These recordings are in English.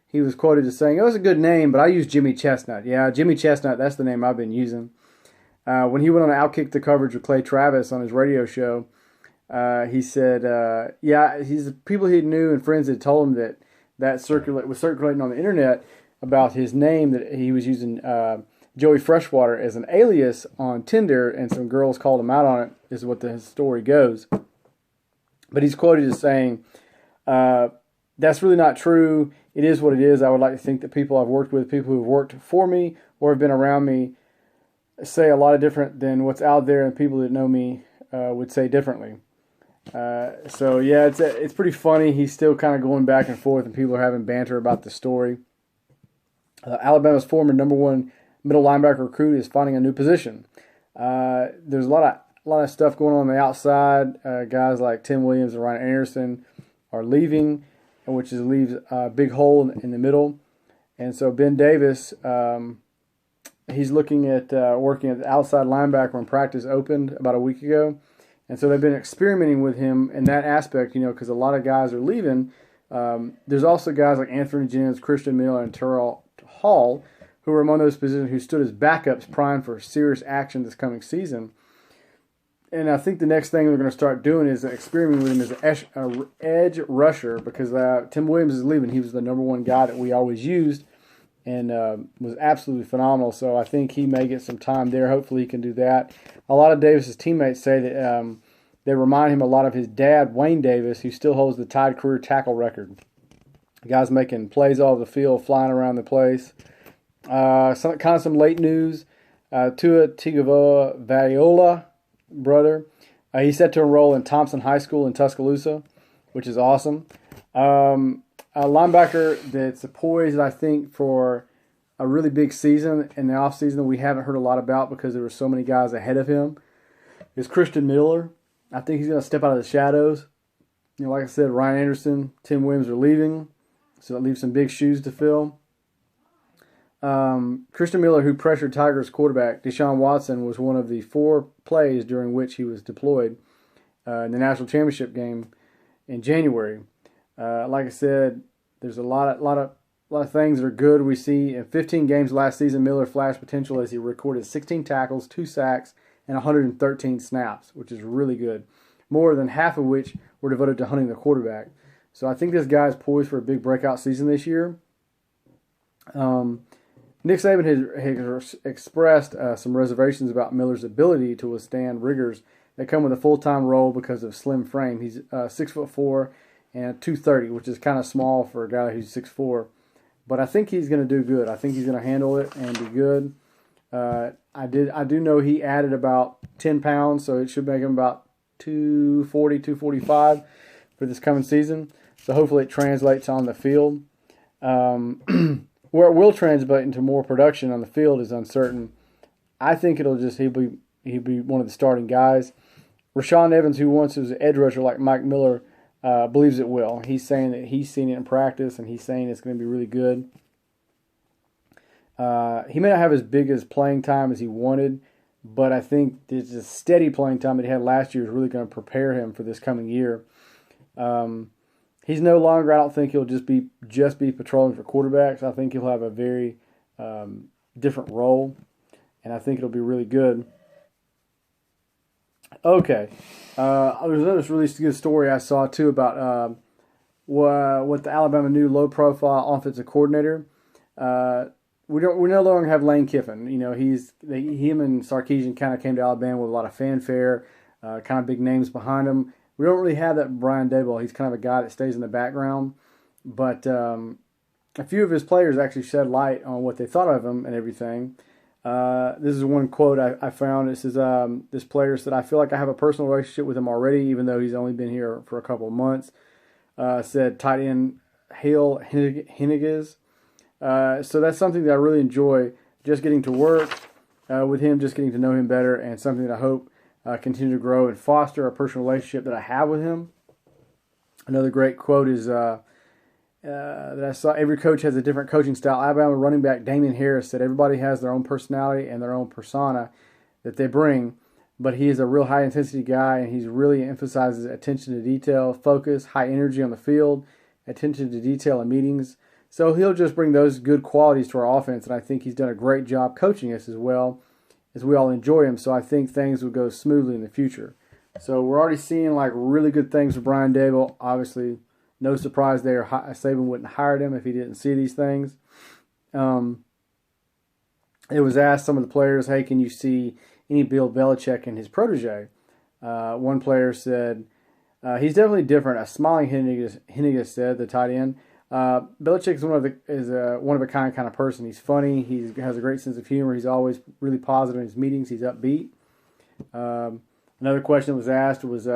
he was quoted as saying, "It was a good name, but I use Jimmy Chestnut." Yeah, Jimmy Chestnut, that's the name I've been using. When he went on to Outkick the coverage with Clay Travis on his radio show, he said, yeah, he's people he knew and friends had told him that was circulating on the internet about his name, that he was using Joey Freshwater as an alias on Tinder, and some girls called him out on it, is what the story goes. But he's quoted as saying, that's really not true. It is what it is. I would like to think that people I've worked with, people who have worked for me or have been around me, say a lot of different than what's out there, and people that know me would say differently. So yeah, it's pretty funny. He's still kind of going back and forth, and people are having banter about the story. Alabama's former number one middle linebacker recruit is finding a new position. There's a lot of stuff going on the outside. Guys like Tim Williams and Ryan Anderson are leaving, which leaves a big hole in the middle. And so Ben Davis, he's looking at working at the outside linebacker when practice opened about a week ago. And so they've been experimenting with him in that aspect, because a lot of guys are leaving. There's also guys like Anthony Jennings, Christian Miller, and Terrell Hall, who are among those positions who stood as backups primed for serious action this coming season. And I think the next thing they're going to start doing is experimenting with him as an edge rusher, because Tim Williams is leaving. He was the number one guy that we always used and was absolutely phenomenal. So I think he may get some time there. Hopefully he can do that. A lot of Davis's teammates say that they remind him a lot of his dad, Wayne Davis, who still holds the tied career tackle record. Guys making plays all over the field, flying around the place. Some late news. Tua Tagovailoa, brother, he's set to enroll in Thompson High School in Tuscaloosa, which is awesome. A linebacker that's poised, I think, for a really big season in the offseason that we haven't heard a lot about because there were so many guys ahead of him, is Christian Miller. I think he's going to step out of the shadows. Like I said, Ryan Anderson, Tim Williams are leaving, so that leaves some big shoes to fill. Christian Miller, who pressured Tigers quarterback Deshaun Watson, was one of the 4 plays during which he was deployed in the national championship game in January. Like I said, there's a lot of things that are good. We see in 15 games last season, Miller flashed potential as he recorded 16 tackles, 2 sacks, and 113 snaps, which is really good. More than half of which were devoted to hunting the quarterback. So I think this guy is poised for a big breakout season this year. Nick Saban has expressed some reservations about Miller's ability to withstand rigors that come with a full-time role because of slim frame. He's 6'4" and 230, which is kind of small for a guy who's 6'4". But I think he's going to do good. I think he's going to handle it and be good. I do know he added about 10 pounds, so it should make him about 240, 245 for this coming season. So hopefully it translates on the field. Where it will translate into more production on the field is uncertain. I think he'll be one of the starting guys. Rashaan Evans, who once was an edge rusher like Mike Miller, believes it will. He's saying that he's seen it in practice, and he's saying it's going to be really good. He may not have as big as playing time as he wanted, but I think there's a steady playing time that he had last year is really going to prepare him for this coming year. He's no longer, I don't think he'll just be patrolling for quarterbacks. I think he'll have a very different role, and I think it'll be really good. Okay. There's another really good story I saw, too, about what the Alabama new low-profile offensive coordinator. We no longer have Lane Kiffin. Him and Sarkisian kind of came to Alabama with a lot of fanfare, kind of big names behind him. We don't really have that Brian Daboll. He's kind of a guy that stays in the background. But a few of his players actually shed light on what they thought of him and everything. This is one quote I found. It says, this player said, "I feel like I have a personal relationship with him already, even though he's only been here for a couple of months." Said tight end Hale Henniges. So that's something that I really enjoy, just getting to work with him, just getting to know him better, and something that I hope continue to grow and foster a personal relationship that I have with him. Another great quote is that I saw, "Every coach has a different coaching style." Alabama running back Damian Harris said everybody has their own personality and their own persona that they bring, but he is a real high-intensity guy, and he really emphasizes attention to detail, focus, high energy on the field, attention to detail in meetings. So he'll just bring those good qualities to our offense, and I think he's done a great job coaching us as well, as we all enjoy him. So I think things will go smoothly in the future. So we're already seeing like really good things for Brian Daboll. Obviously, no surprise there. Saban wouldn't hire him if he didn't see these things. It was asked some of the players, hey, can you see any Bill Belichick in his protege? One player said, he's definitely different. A smiling Henniges said, the tight end. Belichick is one of a kind of person. He's funny. He has a great sense of humor. He's always really positive in his meetings. He's upbeat. Another question that was asked was,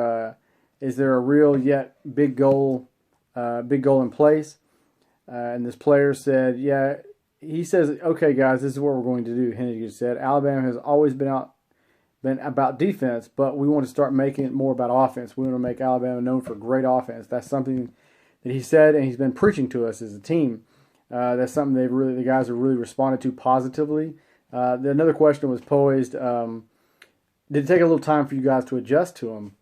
is there a real yet big goal in place? And this player said, yeah. He says, okay, guys, this is what we're going to do. Henniges said, Alabama has always been about defense, but we want to start making it more about offense. We want to make Alabama known for great offense. That's something that he said, and he's been preaching to us as a team. That's something the guys have really responded to positively. Another question was posed, did it take a little time for you guys to adjust to him?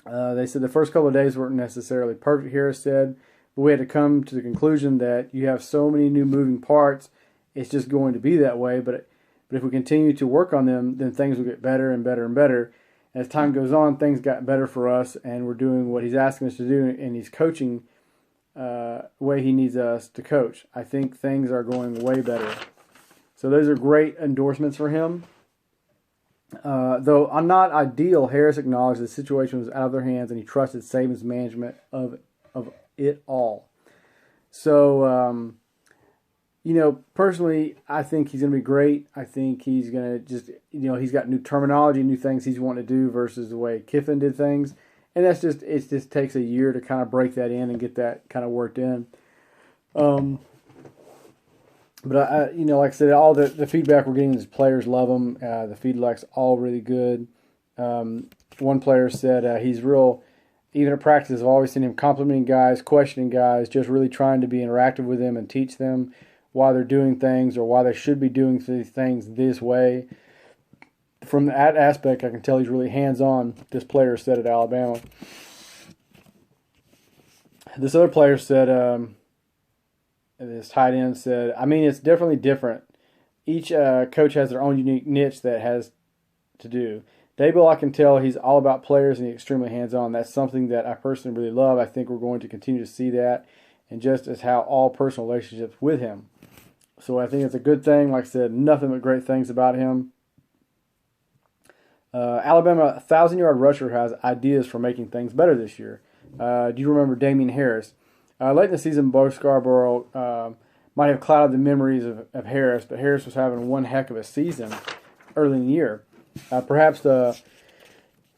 They said the first couple of days weren't necessarily perfect, Harris said, but we had to come to the conclusion that you have so many new moving parts, it's just going to be that way. But if we continue to work on them, then things will get better and better and better. As time goes on, things got better for us, and we're doing what he's asking us to do, and he's coaching way he needs us to coach. I think things are going way better. So those are great endorsements for him. Though I'm not ideal, Harris acknowledged the situation was out of their hands, and he trusted Saban's management of it all. So, personally, I think he's going to be great. I think he's going to he's got new terminology, new things he's wanting to do versus the way Kiffin did things. And it just takes a year to kind of break that in and get that kind of worked in. But like I said, all the feedback we're getting is players love him. The feedback's all really good. One player said he's real. Even at practice, I've always seen him complimenting guys, questioning guys, just really trying to be interactive with them and teach them why they're doing things or why they should be doing things this way. From that aspect, I can tell he's really hands-on, this player said at Alabama. This other player said, this tight end said, I mean, it's definitely different. Each coach has their own unique niche that has to do. Daboll, I can tell he's all about players and he's extremely hands-on. That's something that I personally really love. I think we're going to continue to see that, and just as how all personal relationships with him. So I think it's a good thing. Like I said, nothing but great things about him. Alabama, 1,000-yard rusher, has ideas for making things better this year. Do you remember Damian Harris? Late in the season, Bo Scarborough might have clouded the memories of Harris, but Harris was having one heck of a season early in the year. Perhaps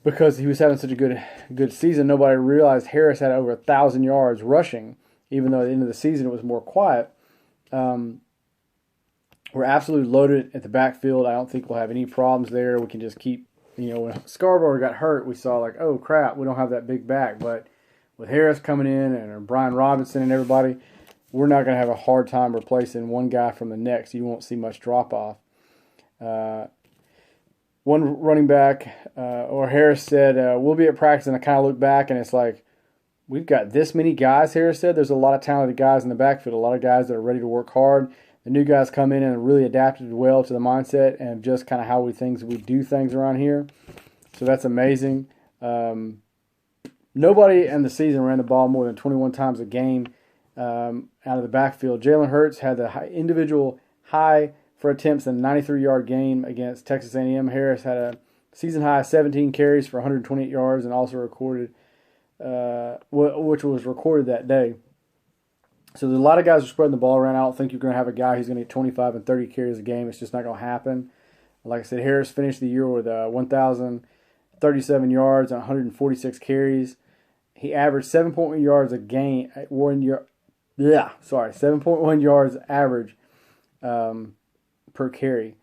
because he was having such a good season, nobody realized Harris had over 1,000 yards rushing, even though at the end of the season it was more quiet. We're absolutely loaded at the backfield. I don't think we'll have any problems there. We can just keep, when Scarborough got hurt, we saw like, oh crap, we don't have that big back. But with Harris coming in and Brian Robinson and everybody, we're not going to have a hard time replacing one guy from the next. You won't see much drop off. One running back, or Harris said, we'll be at practice, and I kind of look back, and it's like, we've got this many guys, Harris said. There's a lot of talented guys in the backfield, a lot of guys that are ready to work hard. The new guys come in and really adapted well to the mindset and just kind of how we do things around here. So that's amazing. Nobody in the season ran the ball more than 21 times a game out of the backfield. Jalen Hurts had the individual high for attempts in a 93-yard game against Texas A&M. Harris had a season-high 17 carries for 128 yards and also recorded, which was recorded that day. So there's a lot of guys who are spreading the ball around. I don't think you're going to have a guy who's going to get 25 and 30 carries a game. It's just not going to happen. Like I said, Harris finished the year with 1,037 yards and 146 carries. He averaged 7.1 yards a game. 7.1 yards average per carry.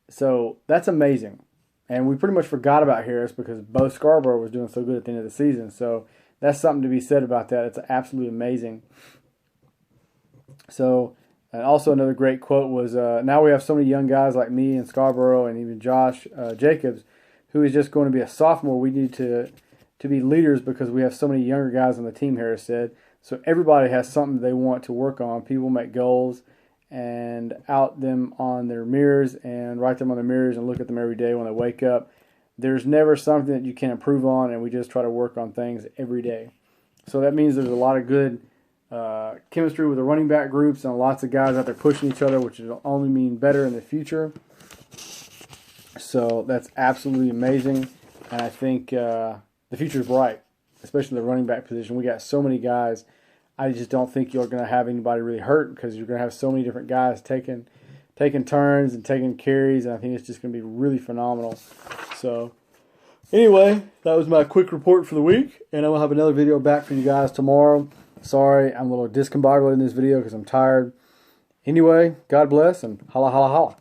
So that's amazing. And we pretty much forgot about Harris because Bo Scarborough was doing so good at the end of the season. So that's something to be said about that. It's absolutely amazing. So, and also another great quote was, now we have so many young guys like me and Scarborough and even Josh Jacobs, who is just going to be a sophomore. We need to be leaders because we have so many younger guys on the team, Harris said. So everybody has something they want to work on. People make goals and out them on their mirrors and write them on their mirrors and look at them every day when they wake up. There's never something that you can improve on, and we just try to work on things every day. So that means there's a lot of good chemistry with the running back groups and lots of guys out there pushing each other, which will only mean better in the future. So that's absolutely amazing, and I think the future is bright, especially in the running back position. We got so many guys. I just don't think you're going to have anybody really hurt because you're going to have so many different guys taking turns and taking carries, and I think it's just going to be really phenomenal. So anyway, that was my quick report for the week, and I will have another video back for you guys tomorrow. Sorry, I'm a little discombobulated in this video because I'm tired. Anyway, God bless, and holla, holla, holla.